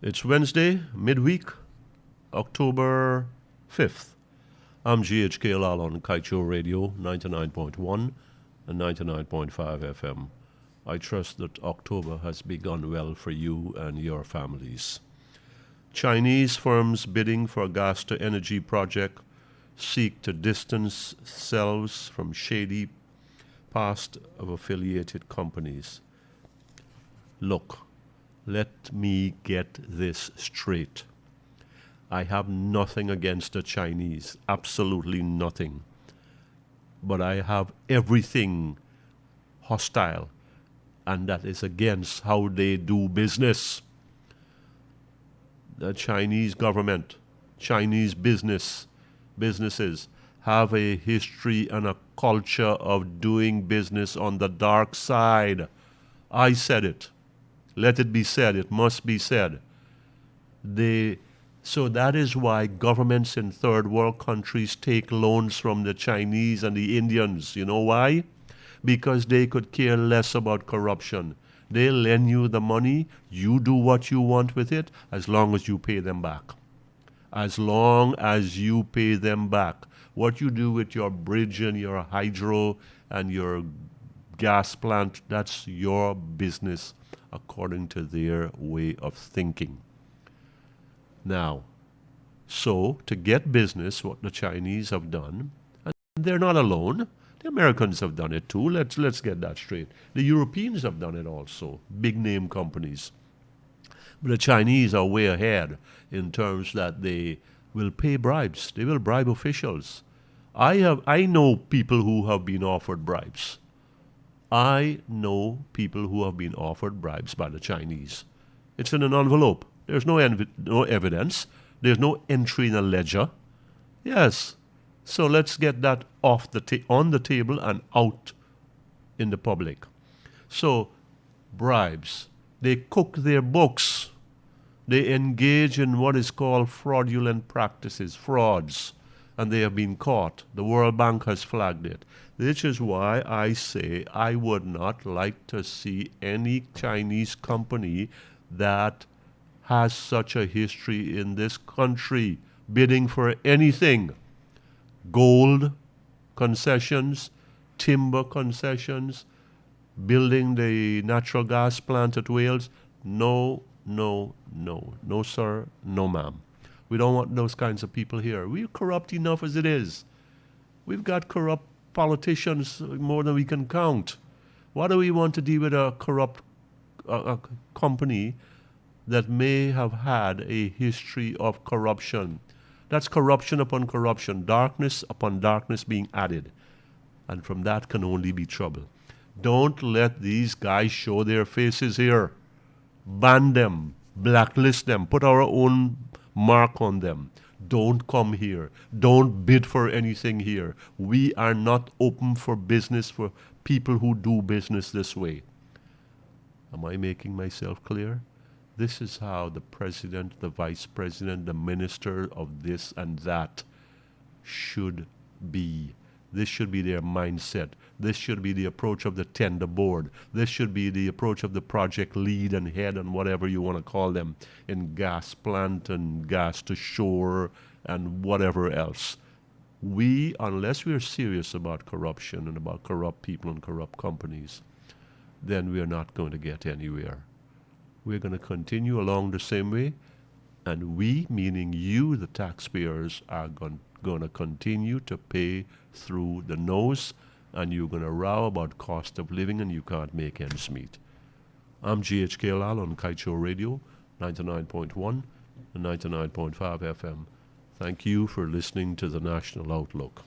It's Wednesday, midweek, October 5th. I'm GHK Lall on Kaieteur Radio, 99.1 and 99.5 FM. I trust that October has begun well for you and your families. Chinese firms bidding for a gas-to-energy project seek to distance themselves from shady past of affiliated companies. Look, let me get this straight. I have nothing against the Chinese, absolutely nothing. But I have everything hostile, and that is against how they do business. The Chinese government, Chinese businesses have a history and a culture of doing business on the dark side. I said it. Let it be said. It must be said. So that is why governments in third world countries take loans from the Chinese and the Indians. You know why? Because they could care less about corruption. They lend you the money, you do what you want with it, as long as you pay them back. As long as you pay them back. What you do with your bridge and your hydro and your gas plant, that's your business according to their way of thinking. Now, so to get business, what the Chinese have done, and they're not alone, the Americans have done it too, let's get that straight. The Europeans have done it also, big name companies. But the Chinese are way ahead in terms that they will pay bribes. They will bribe officials. I know people who have been offered bribes. I know people who have been offered bribes by the Chinese. It's in an envelope. There's no evidence. There's no entry in a ledger. Yes. So let's get that off on the table and out in the public. So bribes. They cook their books. They engage in what is called fraudulent practices, frauds, and they have been caught. The World Bank has flagged it. Which is why I say I would not like to see any Chinese company that has such a history in this country bidding for anything. Gold concessions, timber concessions, building the natural gas plant at Wales. No, sir, no, ma'am. We don't want those kinds of people here. We're corrupt enough as it is. We've got corrupt politicians more than we can count. Why do we want to deal with a corrupt company that may have had a history of corruption? That's corruption upon corruption, darkness upon darkness being added. And from that can only be trouble. Don't let these guys show their faces here. Ban them, blacklist them, put our own mark on them. Don't come here. Don't bid for anything here. We are not open for business for people who do business this way. Am I making myself clear? This is how the president, the vice president, the minister of this and that should be. This should be their mindset. This should be the approach of the tender board. This should be the approach of the project lead and head and whatever you want to call them in gas plant and gas to shore and whatever else. We, unless we're serious about corruption and about corrupt people and corrupt companies, then we're not going to get anywhere. We're going to continue along the same way, and we, meaning you, the taxpayers, are going to continue to pay through the nose, and you're going to row about cost of living and you can't make ends meet. I'm GHK Lall on Kaieteur Radio, 99.1 and 99.5 FM. Thank you for listening to the National Outlook.